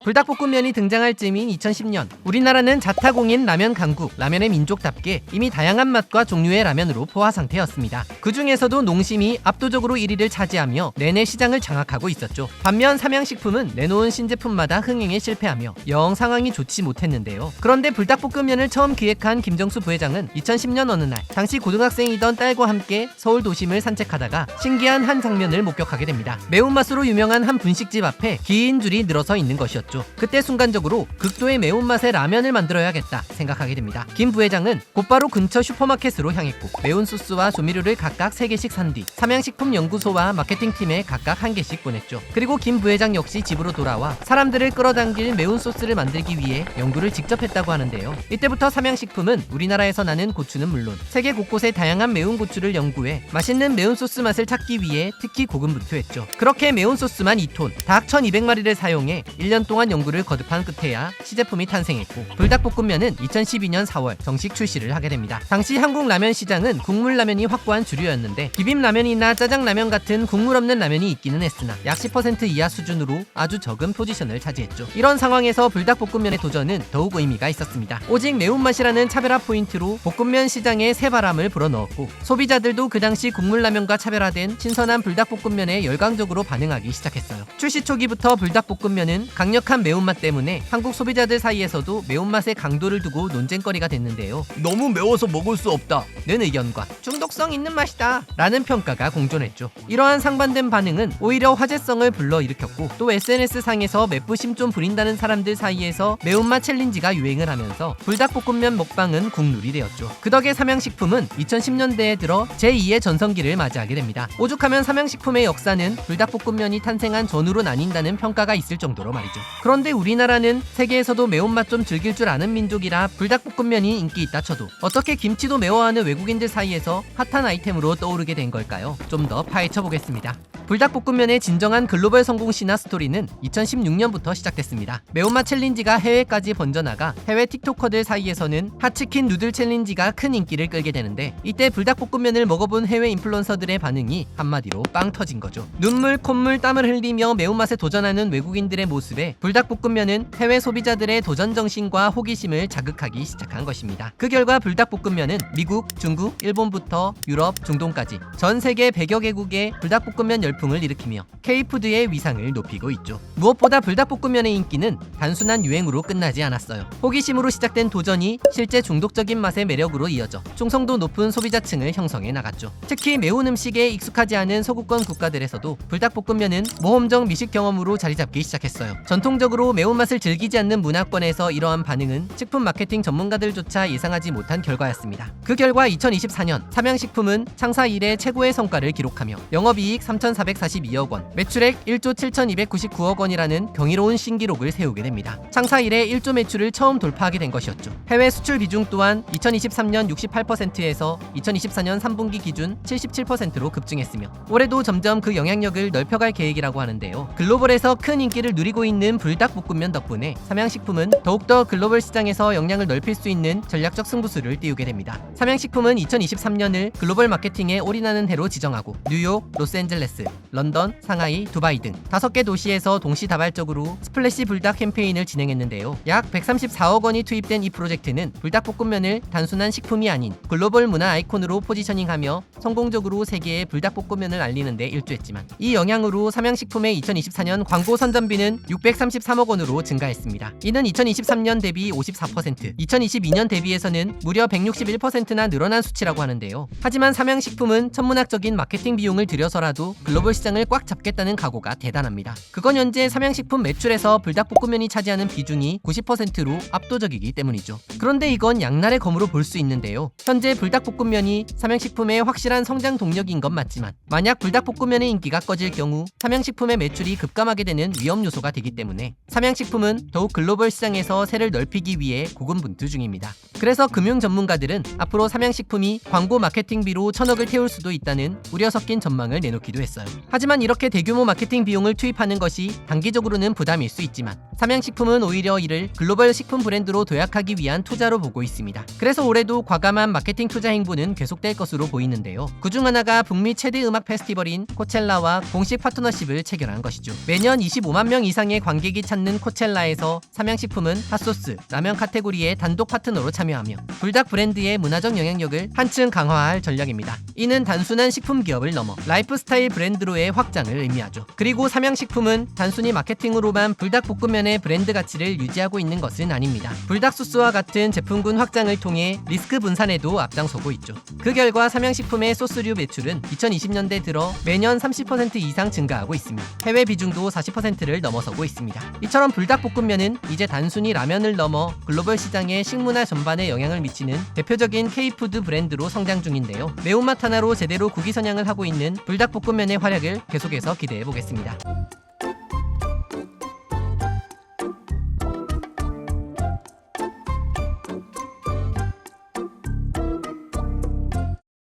불닭볶음면이 등장할 즈음인 2010년, 우리나라는 자타공인 라면 강국, 라면의 민족답게 이미 다양한 맛과 종류의 라면으로 포화 상태였습니다. 그 중에서도 농심이 압도적으로 1위를 차지하며 내내 시장을 장악하고 있었죠. 반면 삼양식품은 내놓은 신제품마다 흥행에 실패하며 영 상황이 좋지 못했는데요. 그런데 불닭볶음면을 처음 기획한 김정수 부회장은 2010년 어느 날 당시 고등학생이던 딸과 함께 서울 도심을 산책하다가 신기한 한 장면을 목격하게 됩니다. 매운맛으로 유명한 한 분식집 앞에 긴 줄이 늘어서 있는 것이었죠. 그때 순간적으로 극도의 매운맛의 라면을 만들어야겠다 생각하게 됩니다. 김 부회장은 곧바로 근처 슈퍼마켓으로 향했고 매운 소스와 조미료를 각각 3개씩 산 뒤 삼양식품연구소와 마케팅팀에 각각 1개씩 보냈죠. 그리고 김 부회장 역시 집으로 돌아와 사람들을 끌어당길 매운 소스를 만들기 위해 연구를 직접 했다고 하는데요. 이때부터 삼양식품은 우리나라에서 나는 고추는 물론 세계 곳곳의 다양한 매운 고추를 연구해 맛있는 매운 소스 맛을 찾기 위해 특히 고군분투했죠. 그렇게 매운 소스만 2톤, 닭 1200마리를 사용해 1년 동안 연구를 거듭한 끝에야 시제품이 탄생했고 불닭볶음면은 2012년 4월 정식 출시를 하게 됩니다. 당시 한국 라면 시장은 국물 라면이 확고한 주류였는데 비빔라면이나 짜장라면 같은 국물 없는 라면이 있기는 했으나 약 10% 이하 수준으로 아주 적은 포지션을 차지했죠. 이런 상황에서 불닭볶음면의 도전은 더욱 의미가 있었습니다. 오직 매운맛이라는 차별화 포인트로 볶음면 시장에 새바람을 불어넣었고 소비자들도 그 당시 국물라면과 차별화된 신선한 불닭볶음면에 열광적으로 반응하기 시작했어요. 출시 초기부터 불닭볶음면은 강력한 매운맛 때문에 한국 소비자들 사이에서도 매운맛의 강도를 두고 논쟁거리가 됐는데요. 너무 매워서 먹을 수 없다 는 의견과 중독성 있는 맛이다 라는 평가가 공존했죠. 이러한 상반된 반응은 오히려 화제성을 불러일으켰고 또 SNS상에서 맵부심 좀 부린다는 사람들 사이에서 매운맛 챌린지가 유행을 하면서 불닭볶음면 먹방은 국룰이 되었죠. 그 덕에 삼양식품은 2010년대에 들어 제2의 전성기를 맞이하게 됩니다. 오죽하면 삼양식품의 역사는 불닭볶음면이 탄생한 전후로 나뉜다는 평가가 있을 정도로 말이죠. 그런데 우리나라는 세계에서도 매운맛 좀 즐길 줄 아는 민족이라 불닭볶음면이 인기 있다 쳐도 어떻게 김치도 매워하는 외국인들 사이에서 핫한 아이템으로 떠오르게 된 걸까요? 좀 더 파헤쳐 보겠습니다. 불닭볶음면의 진정한 글로벌 성공 신화 스토리는 2016년부터 시작됐습니다. 매운맛 챌린지가 해외까지 번져나가 해외 틱토커들 사이에서는 핫치킨 누들 챌린지가 큰 인기를 끌게 되는데 이때 불닭볶음면을 먹어본 해외 인플루언서들의 반응이 한마디로 빵 터진 거죠. 눈물, 콧물, 땀을 흘리며 매운맛에 도전하는 외국인들의 모습에 불닭볶음면은 해외 소비자들의 도전 정신과 호기심을 자극하기 시작한 것입니다. 그 결과 불닭볶음면은 미국, 중국, 일본부터 유럽, 중동까지 전 세계 100여 개국의 불닭볶음면 열풍을 일으키며 K푸드의 위상을 높이고 있죠. 무엇보다 불닭볶음면의 인기는 단순한 유행으로 끝나지 않았어요. 호기심으로 시작된 도전이 실제 중독적인 맛의 매력으로 이어져 충성도 높은 소비자층을 형성해 나갔죠. 특히 매운 음식에 익숙하지 않은 서구권 국가들에서도 불닭볶음면은 모험적 미식 경험으로 자리 잡기 시작했어요. 전통적으로 매운맛을 즐기지 않는 문화권에서 이러한 반응은 식품 마케팅 전문가들조차 예상하지 못한 결과였습니다. 그 결과 2024년 삼양식품은 창사 이래 최고의 성과를 기록하며 영업이익 3,442억 원, 매출액 1조 7,299억 원이라는 경이로운 신기록을 세우게 됩니다. 창사 이래 1조 매출을 처음 돌파하게 된 것이었죠. 해외 수출 비중 또한 2023년 68%에서 2024년 3분기 기준 77%로 급증했으며 올해도 점점 그 영향력을 넓혀갈 계획이라고 하는데요. 글로벌에서 큰 인기를 누리고 있는 불닭볶음면 덕분에 삼양식품은 더욱더 글로벌 시장에서 영향을 넓힐 수 있는 전략적 승부수를 띄우게 됩니다. 삼양식품은 2023년을 글로벌 마케팅에 올인하는 해로 지정하고 뉴욕, 로스앤젤레스, 런던, 상하이, 두바이 등 5개 도시에서 동시다발적으로 스플래시 불닭 캠페인을 진행했는데요. 약 134억 원이 투입된 이 프로젝트는 불닭볶음면을 단순한 식품이 아닌 글로벌 문화 아이콘으로 포지셔닝하며 성공적으로 세계의 불닭볶음면을 알리는 데 일조했지만 이 영향으로 삼양식품의 2024년 광고 선전비는 633억 원으로 증가했습니다. 이는 2023년 대비 54%, 2022년 대비해서는 무려 161%나 늘어난 수치라고 하는데요. 하지만 삼양식품은 천문학적인 마케팅 비용을 들여서라도 글로벌 시장을 꽉 잡겠다는 각오가 대단합니다. 그건 현재 삼양식품 매출에서 불닭볶음면이 차지하는 비중이 90%로 압도적이기 때문이죠. 그런데 이건 양날의 검으로 볼 수 있는데요. 현재 불닭볶음면이 삼양식품의 확실한 성장 동력인 건 맞지만 만약 불닭볶음면의 인기가 꺼질 경우 삼양식품의 매출이 급감하게 되는 위험 요소가 되기 때문에 삼양식품은 더욱 글로벌 시장에서 세를 넓히기 위해 고군분투 중입니다. 그래서 금융 전문가들은 앞으로 삼양식품이 광고 마케팅비로 1,000억을 태울 수도 있다는 우려 섞인 전망을 내놓기도 했어요. 하지만 이렇게 대규모 마케팅 비용을 투입하는 것이 단기적으로는 부담일 수 있지만 삼양식품은 오히려 이를 글로벌 식품 브랜드로 도약하기 위한 투자로 보고 있습니다. 그래서 올해도 과감한 마케팅 투자 행보는 계속될 것으로 보이는데요. 그중 하나가 북미 최대 음악 페스티벌인 코첼라와 공식 파트너십을 체결한 것이죠. 매년 25만 명 이상의 관객이 관객이 찾는 코첼라에서 삼양식품은 핫소스, 라면 카테고리의 단독 파트너로 참여하며 불닭 브랜드의 문화적 영향력을 한층 강화할 전략입니다. 이는 단순한 식품 기업을 넘어 라이프스타일 브랜드로의 확장을 의미하죠. 그리고 삼양식품은 단순히 마케팅으로만 불닭볶음면의 브랜드 가치를 유지하고 있는 것은 아닙니다. 불닭소스와 같은 제품군 확장을 통해 리스크 분산에도 앞장서고 있죠. 그 결과 삼양식품의 소스류 매출은 2020년대 들어 매년 30% 이상 증가하고 있으며 해외 비중도 40%를 넘어서고 있습니다. 이처럼 불닭볶음면은 이제 단순히 라면을 넘어 글로벌 시장의 식문화 전반에 영향을 미치는 대표적인 K푸드 브랜드로 성장 중인데요. 매운맛 하나로 제대로 국위 선양을 하고 있는 불닭볶음면의 활약을 계속해서 기대해 보겠습니다.